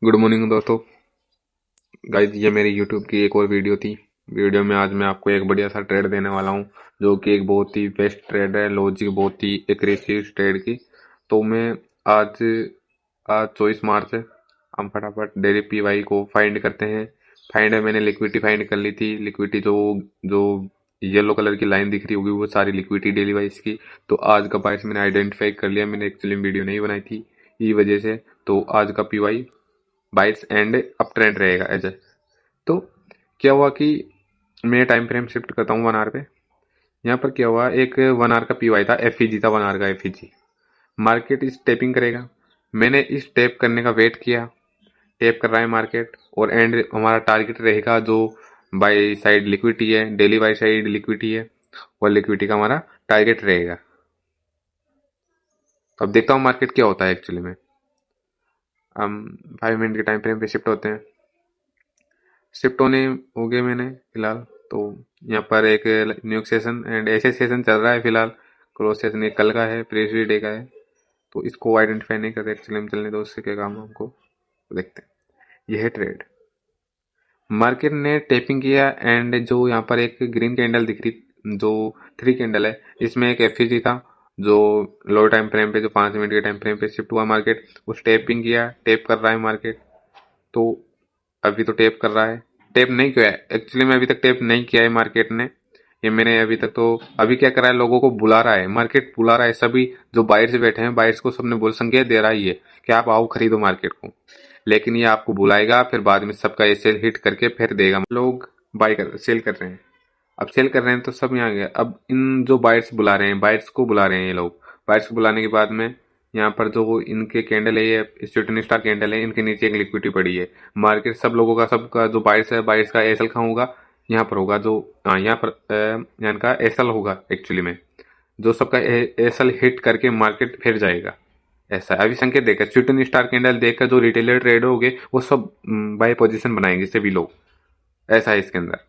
Good morning दोस्तों। Guys, ये मेरी यूट्यूब की एक और वीडियो थी। वीडियो में आज मैं आपको एक बढ़िया सा ट्रेड देने वाला हूँ, जो कि एक बहुत ही बेस्ट ट्रेड है, लॉजिक बहुत ही एक्यूरेसी ट्रेड की। तो मैं आज आज 24 मार्च है। हम फटाफट डेली पीवाई को फाइंड करते हैं। फाइंड है, मैंने लिक्विडिटी फाइंड कर ली थी। लिक्विडिटी जो जो येलो कलर की लाइन दिख रही होगी वो सारी लिक्विडिटी डेली वाइज की। तो आज का प्राइस मैंने आइडेंटिफाई कर लिया। मैंने एक्चुअली वीडियो नहीं बनाई थी ई वजह से। तो आज का PY bytes and up trend रहेगा एज ए। तो क्या हुआ कि मैं टाइम फ्रेम शिफ्ट करता हूँ 1 आवर पे। यहाँ पर क्या हुआ, एक 1 आवर का पीवाई था, एफईजी था 1 आवर का एफईजी। मार्केट इस टेपिंग करेगा। मैंने इस टेप करने का वेट किया। टेप कर रहा है मार्केट और एंड हमारा टारगेट रहेगा जो बाई साइड लिक्विडिटी है, डेली बाई साइड लिक्विडिटी है, और लिक्विडिटी का हमारा टारगेट रहेगा। अब देखता हूँ मार्केट क्या होता है एक्चुअली में। हम 5 मिनट के टाइम फ्रेम पे शिफ्ट होते हैं। शिफ्ट होने हो गए मैंने फिलहाल। तो यहाँ पर एक न्यू सेशन एंड ऐसे सेशन चल रहा है फिलहाल। क्लोज सेशन एक कल का है, प्रीवियस डे का है। तो इसको आइडेंटिफाई नहीं करते एक्चुअली में, चलने दो, उससे क्या काम है हमको। तो देखते हैं। यह है ट्रेड। मार्केट ने टेपिंग किया एंड जो यहाँ पर एक ग्रीन कैंडल दिख रही, जो 3 कैंडल है, इसमें एक एफईजी था जो लो टाइम फ्रेम पे, जो 5 मिनट के टाइम फ्रेम पे शिफ्ट हुआ मार्केट। उस टेपिंग किया, टेप कर रहा है मार्केट। तो अभी तो टेप कर रहा है। टेप नहीं किया है एक्चुअली में, अभी तक टेप नहीं किया है मार्केट ने। ये मैंने अभी तक तो अभी क्या करा है, लोगों को बुला रहा है, मार्केट बुला रहा है। सभी जो बायर्स बैठे हैं, बायर्स को सबने बोल संकेत दे रहा है ये कि आप आओ खरीदो मार्केट को। लेकिन ये आपको बुलाएगा, फिर बाद में सबका ये सेल हिट करके फिर देगा। लोग बाय कर सेल कर रहे हैं। अब सेल कर रहे हैं तो सब यहाँ गया। अब इन जो बायर्स बुला रहे हैं, बायर्स को बुला रहे हैं ये लोग। बायर्स को बुलाने के बाद में यहाँ पर जो इनके कैंडल है, ये शूटिंग स्टार कैंडल है, इनके नीचे एक लिक्विडिटी पड़ी है। मार्केट सब लोगों का, सबका जो बायर्स है, बायर्स का एसएल कहाँ होगा, यहाँ पर होगा। जो यहाँ पर यहाँ का एसएल होगा एक्चुअली में। जो सबका एसएल हिट करके मार्केट फिर जाएगा। ऐसा है। अभी संकेत देखकर शूटिंग स्टार कैंडल देखकर जो रिटेलर ट्रेडर हो गए वो सब बाय पोजीशन बनाएंगे सभी लोग। ऐसा है इसके अंदर।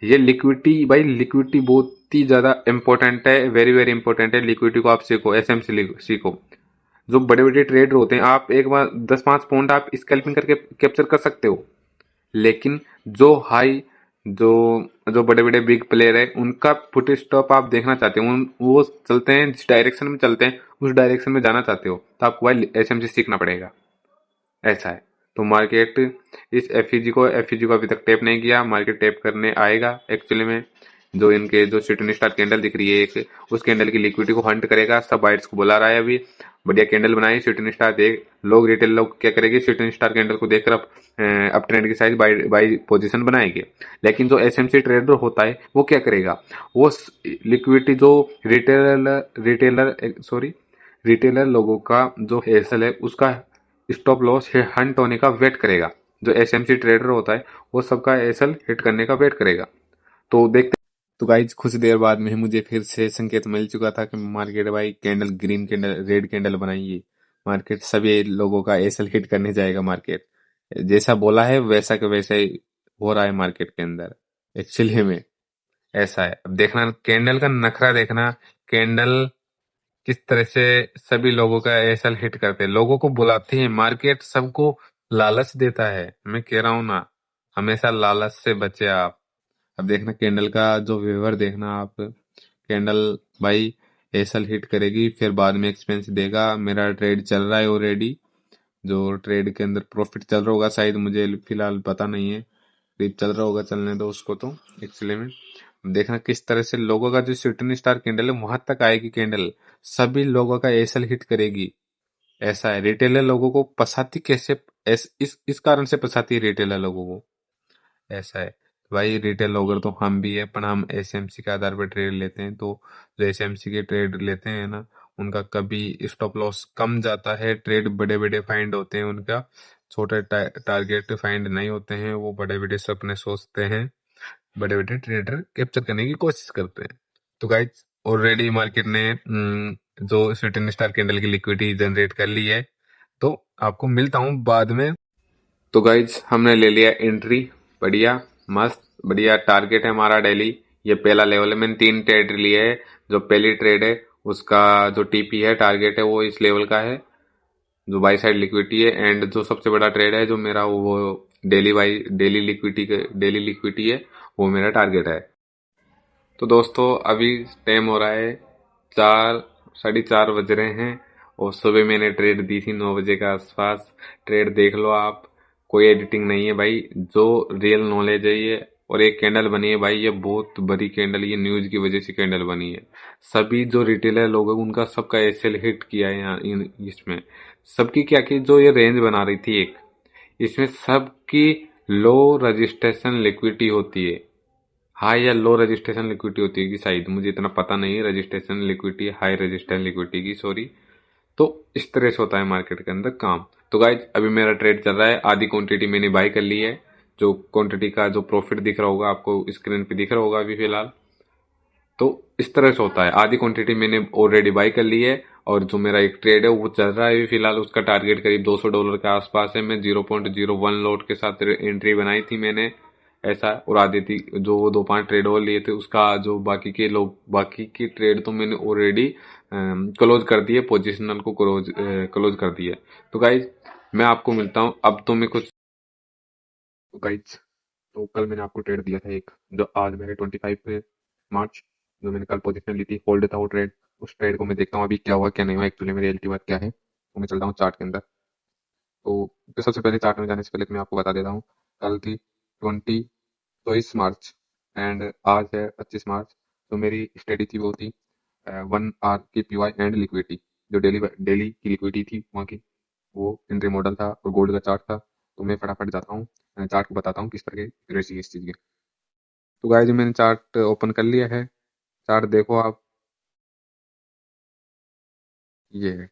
ये लिक्विडिटी, भाई लिक्विडिटी बहुत ही ज्यादा इंपॉर्टेंट है, वेरी वेरी इंपॉर्टेंट है। लिक्विडिटी को आप सीखो, एसएमसी सीखो। जो बड़े बड़े ट्रेडर होते हैं, आप एक बार 10-5 पॉइंट आप स्कैल्पिंग करके कैप्चर कर सकते हो। लेकिन जो हाई, जो जो बड़े बड़े बिग प्लेयर है, उनका फुट स्टॉप आप देखना चाहते हो, वो चलते हैं जिस डायरेक्शन में चलते हैं, उस डायरेक्शन में जाना चाहते हो, तो आपको भाई एसएमसी सीखना पड़ेगा। ऐसा है। तो मार्केट इस एफईजी को अभी तक टेप नहीं किया। मार्केट टेप करने आएगा एक्चुअली में। जो इनके जो शूटिंग स्टार कैंडल दिख रही है एक, उस कैंडल की लिक्विडिटी को हंट करेगा। सब बाइट्स को बुला रहा है अभी। बढ़िया कैंडल बनाई शूटिंग स्टार। देख लोग, रिटेल लोग क्या करेंगे, शूटिंग स्टार कैंडल को देखकर अप ट्रेंड की साइज बाई पोजीशन बनाएंगे। लेकिन जो एसएमसी ट्रेडर होता है वो क्या करेगा, वो लिक्विडिटी जो रिटेलर लोगों का जो एसएल है, उसका स्टॉप लॉस हंट होने का वेट करेगा। जो एसएमसी ट्रेडर होता है वो सबका एसएल हिट करने का वेट करेगा। तो देखते। तो गाइज, कुछ देर बाद में मुझे फिर से संकेत मिल चुका था कि मार्केट भाई candle, green candle, red candle बनाइए। मार्केट सभी लोगों का एसएल हिट करने जाएगा। मार्केट जैसा बोला है वैसा के वैसा ही हो रहा है मार्केट के अंदर एक्चुअली में। ऐसा है। अब देखना कैंडल का नखरा, देखना कैंडल किस तरह से सभी लोगों का एसएल हिट करते हैं, लोगों को बुलाते हैं। मार्केट सबको लालच देता है, मैं कह रहा हूं ना, हमेशा लालच से बचे आप। अब देखना कैंडल का जो व्यवहार देखना आप। कैंडल भाई एसएल हिट करेगी, फिर बाद में एक्सपेंस देगा। मेरा ट्रेड चल रहा है ऑलरेडी। जो ट्रेड के अंदर प्रॉफिट चल रहा होगा शायद, मुझे फिलहाल पता नहीं है। चल रहा होगा, चलने दो उसको। तो एक्चुअली में देखना किस तरह से लोगों का जो शूटिंग स्टार कैंडल है वहां तक आएगी कैंडल, सभी लोगों का एसएल हिट करेगी। ऐसा है। रिटेलर लोगों को फंसाती कैसे, इस कारण से फंसाती है रिटेलर लोगों को। ऐसा है भाई। रिटेल लोगर तो हम भी है, पर हम एसएमसी के आधार पर ट्रेड लेते हैं। तो जो एसएमसी के ट्रेड लेते हैं ना, उनका कभी स्टॉप लॉस कम जाता है। ट्रेड बड़े बड़े फाइंड होते हैं उनका, छोटे टारगेट फाइंड नहीं होते हैं। वो बड़े बड़े सपने सोचते हैं, बड़े बड़े ट्रेडर कैप्चर करने की कोशिश करते हैं। तो गाइज, ऑलरेडी मार्केट ने जो शूटिंग स्टार कैंडल की लिक्विडिटी जनरेट कर ली है। तो आपको मिलता हूँ बाद में। तो गाइज, हमने ले लिया एंट्री, बढ़िया मस्त बढ़िया। टारगेट है हमारा डेली, ये पहला लेवल है। मैंने 3 ट्रेड लिए है। जो पहली ट्रेड है उसका जो टीपी है, टारगेट है, वो इस लेवल का है। जो बाई साइड लिक्विडिटी है, एंड जो सबसे बड़ा ट्रेड है जो मेरा, वो डेली लिक्विडिटी है, वो मेरा टारगेट है। तो दोस्तों अभी टाइम हो रहा है 4, 4:30 बज रहे हैं, और सुबह मैंने ट्रेड दी थी 9 बजे के आसपास। ट्रेड देख लो आप, कोई एडिटिंग नहीं है भाई, जो रियल नॉलेज है ये। और एक कैंडल बनी है भाई, ये बहुत बड़ी कैंडल, ये न्यूज की वजह से कैंडल बनी है। सभी जो रिटेलर लोग हैं उनका सबका एसएल हिट किया है यहाँ इसमें। सबकी क्या की, जो ये रेंज बना रही थी एक, इसमें सबकी लो रजिस्ट्रेशन लिक्विडिटी होती है। हाई या लो रजिस्ट्रेशन लिक्विडिटी होती है कि शायद, मुझे इतना पता नहीं है। Registration liquidity, high registration liquidity की, सॉरी। तो इस तरह से होता है मार्केट के अंदर काम। तो गाइज अभी मेरा ट्रेड चल रहा है, आधी क्वांटिटी मैंने बाई कर ली है। जो क्वांटिटी का जो प्रॉफिट दिख रहा होगा आपको, स्क्रीन पे दिख रहा होगा अभी फिलहाल। तो इस तरह से होता है, आधी क्वांटिटी मैंने ऑलरेडी बाई कर ली है, और जो मेरा एक ट्रेड है वो चल रहा है अभी फिलहाल। उसका टारगेट करीब $200 के आसपास है। मैं 0.01 लॉट के साथ एंट्री बनाई थी मैंने, ऐसा। और आधी थी जो वो 2-5 ट्रेड और लिए थे, उसका जो बाकी की ट्रेड तो मैंने ऑलरेडी क्लोज कर दिए, पोजिशनल को क्लोज कर दिया। तो गाइज मैं आपको मिलता हूँ अब। तो मैं कुछ, तो गाइज, तो कल मैंने आपको ट्रेड दिया था एक, जो आज मेरे 25 मार्च, जो मैंने कल पोजीशन ली थी, होल्ड था वो ट्रेड। उस ट्रेड को मैं देखता हूँ अभी क्या हुआ क्या नहीं हुआ, एक्चुअली मेरी रियलिटी बात क्या है। तो मैं चलता हूँ चार्ट के अंदर। तो सबसे पहले चार्ट में जाने से पहले मैं आपको बता देता हूँ, कल थी 24 मार्च, एंड आज है 25 मार्च। तो मेरी स्टडी थी वो थी 1 आवर की पीवाई एंड लिक्विडिटी, जो डेली डेली की लिक्विडिटी थी वहाँ की, वो इंट्री मॉडल था और गोल्ड का चार्ट था। तो मैं फटाफट जाता हूँ, चार्ट को बताता हूँ किस तरह के रेट इस चीज़ के। तो गाइस मैंने चार्ट ओपन कर लिया है। चार्ट देखो आप, ये है,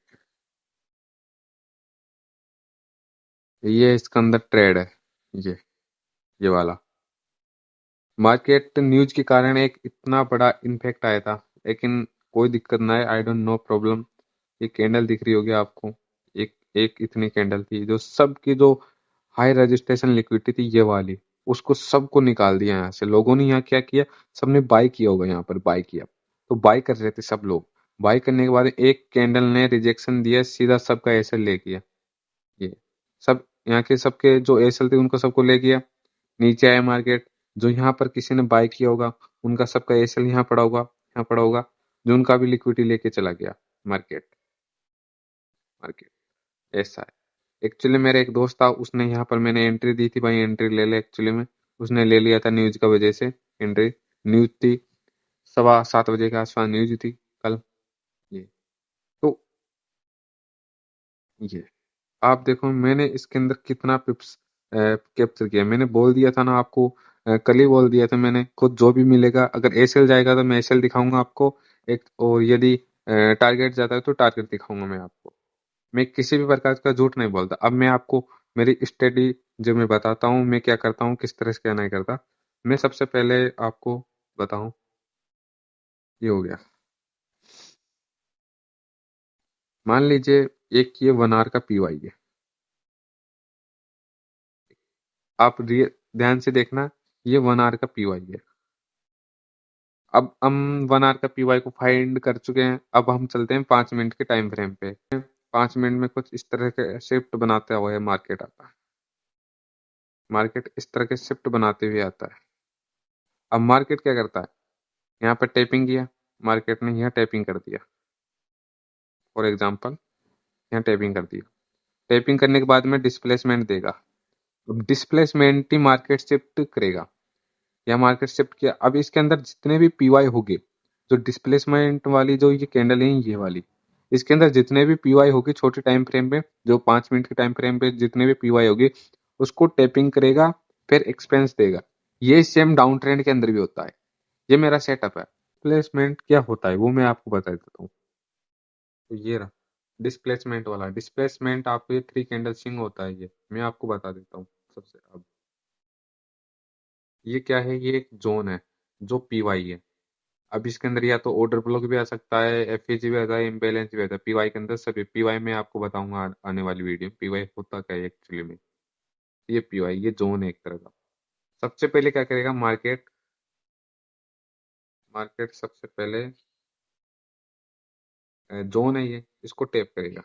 ये इसके अंदर ट्रेड है, ये वाला। मार्केट न्यूज के कारण एक इतना बड़ा इम्पैक्ट आया था, लेकिन कोई दिक्कत ना है, आई डोंट नो प्रॉब्लम। ये कैंडल दिख रही होगी आपको, एक एक इतनी कैंडल थी जो सबकी, जो हाई रजिस्ट्रेशन लिक्विडिटी थी ये वाली, उसको सबको निकाल दिया यहाँ से। लोगों ने यहाँ क्या किया, सबने बाय किया होगा, यहाँ पर बाय किया। तो बाय कर रहे थे सब लोग। बाय करने के बाद एक कैंडल ने रिजेक्शन दिया, सीधा सबका एसएल ले गया। ये सब यहाँ के सबके जो एसएल थे उनको सबको ले गया। नीचे आया मार्केट, जो यहाँ पर किसी ने बाय किया होगा उनका सबका एसएल यहाँ पड़ा होगा, जो उनका भी लिक्विडिटी लेके चला गया मार्केट। मार्केट ऐसा है। एक्चुअली मेरा एक दोस्त था, उसने यहाँ पर, मैंने एंट्री दी थी भाई, एंट्री ले ले, एक्चुअली में उसने ले लिया था न्यूज का वजह से। एंट्री न्यूज थी 7:15 बजे के आसपास न्यूज थी कल। ये तो ये आप देखो मैंने इसके अंदर कितना पिप्स कैप्चर किया। मैंने बोल दिया था ना आपको, कल ही बोल दिया था मैंने खुद, जो भी मिलेगा, अगर एसएल जाएगा तो मैं एसएल दिखाऊंगा आपको एक, और यदि टारगेट जाता है तो टारगेट दिखाऊंगा मैं आपको। मैं किसी भी प्रकार का झूठ नहीं बोलता। अब मैं आपको मेरी स्टडी जो मैं बताता हूँ, मैं क्या करता हूँ, किस तरह से क्या नहीं करता। मैं सबसे पहले आपको बताऊं, ये हो गया, मान लीजिए एक ये 1 आवर का पीवाई है। आप ध्यान से देखना, ये 1 आवर का पीवाई है। अब हम 1 आवर का पीवाई को फाइंड कर चुके हैं, अब हम चलते हैं 5 मिनट के टाइम फ्रेम पे। 5 मिनट में कुछ इस तरह के शिफ्ट बनाते हुए मार्केट आता है। मार्केट इस तरह के शिफ्ट बनाते हुए आता है। अब मार्केट क्या करता है, यहाँ पर टैपिंग किया, मार्केट ने यहाँ टैपिंग कर दिया, फॉर एग्जाम्पल यहाँ टैपिंग कर दिया। टैपिंग करने के बाद में डिस्प्लेसमेंट देगा। अब डिस्प्लेसमेंट ही मार्केट शिफ्ट करेगा, या मार्केट शिफ्ट किया। अब इसके अंदर जितने भी पीवाई होंगे, जो डिस्प्लेसमेंट वाली जो ये कैंडल है ये वाली, इसके अंदर जितने भी पीवाई होगी छोटे टाइम फ्रेम पे, जो 5 मिनट के टाइम फ्रेम पे जितने भी पीवाई होगी, उसको टैपिंग करेगा, फिर एक्सपेंस देगा। ये सेम डाउन ट्रेंड के अंदर भी होता है। ये मेरा सेटअप है। डिस्प्लेसमेंट क्या होता है वो मैं आपको बता देता हूँ। तो ये रहा डिस्प्लेसमेंट वाला। डिस्प्लेसमेंट आपको ये 3 कैंडल स्विंग होता है, ये मैं आपको बता देता हूँ सबसे। अब ये क्या है, ये एक जोन है जो पीवाई है। अब इसके अंदर या तो ऑर्डर ब्लॉक भी आ सकता है, एफएजी भी आता है, इम्बैलेंस भी आता है। पीवाई के अंदर सभी पीवाई में आपको बताऊंगा आने वाली वीडियो में पीवाई होता क्या है एक्चुअली में। ये पीवाई, ये जोन है एक तरह का। सबसे पहले क्या करेगा मार्केट, मार्केट सबसे पहले जोन है ये, इसको टैप करेगा।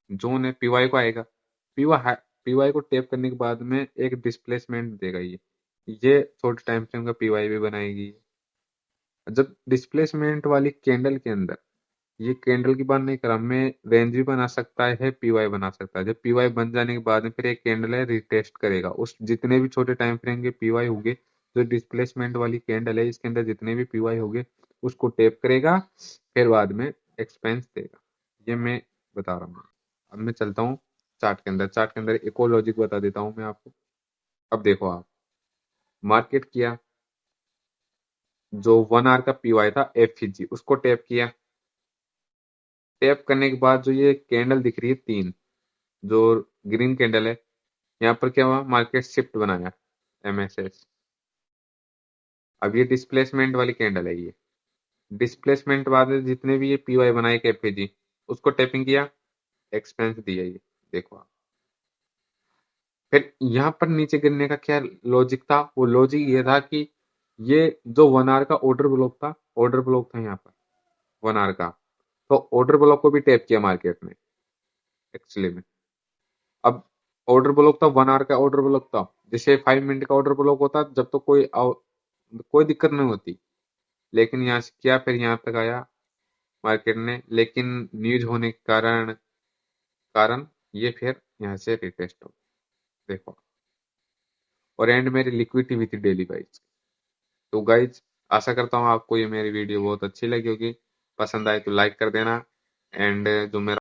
जोन है पीवाई को आएगा। पीवाई पीवाई को टैप करने के बाद में एक डिस्प्लेसमेंट देगा ये छोटे टाइम फ्रेम का पीवाई भी बनाएगी। जब डिस्प्लेसमेंट वाली कैंडल के अंदर ये कैंडल की बात नहीं कर रहा मैं, रेंज भी बना सकता है, पीवाई बना सकता है। जब पीवाई बन जाने के बाद में फिर एक कैंडल है रिटेस्ट करेगा उस जितने भी छोटे टाइम फ्रेम के पीवाई होंगे, जो डिस्प्लेसमेंट वाली कैंडल है इसके अंदर जितने भी पीवाई होंगे उसको टैप करेगा, फिर बाद में एक्सपेंस देगा। ये मैं बता रहा हूँ। अब मैं चलता हूँ चार्ट के अंदर। चार्ट के अंदर एक और लॉजिक बता देता हूँ मैं आपको। अब देखो आप, मार्केट किया, जो 1 आवर का पीवाई था एफजी उसको टैप किया। टैप करने के बाद जो ये कैंडल दिख रही है तीन, जो ग्रीन कैंडल है, यहाँ पर क्या हुआ, मार्केट शिफ्ट बनाया एमएसएस। अब ये डिस्प्लेसमेंट वाली कैंडल है। ये डिस्प्लेसमेंट बाद में जितने भी ये पीवाई बनाए केपीजी उसको टैपिंग किया, एक्सपेंस दिया। ये देखो आप, फिर यहाँ पर नीचे गिरने का क्या लॉजिक था, वो लॉजिक ये था कि ये जो 1 आवर का ऑर्डर ब्लॉक था, ऑर्डर ब्लॉक था यहाँ पर 1 आवर का, तो ऑर्डर ब्लॉक को भी टैप किया मार्केट में एक्चुअली में। अब ऑर्डर ब्लॉक था 1 आवर का ऑर्डर ब्लॉक था, जैसे 5 मिनट का ऑर्डर ब्लॉक होता जब तो कोई दिक्कत नहीं होती। लेकिन यहाँ से किया, फिर यहाँ तक आया मार्केट ने, लेकिन न्यूज होने के कारण ये फिर यहाँ से रिटेस्ट हो। देखो, और एंड मेरी लिक्विडिटी हुई थी डेली वाइज। तो गाइज, आशा करता हूँ आपको ये मेरी वीडियो बहुत अच्छी लगी होगी। पसंद आए तो लाइक कर देना। एंड जो मेरा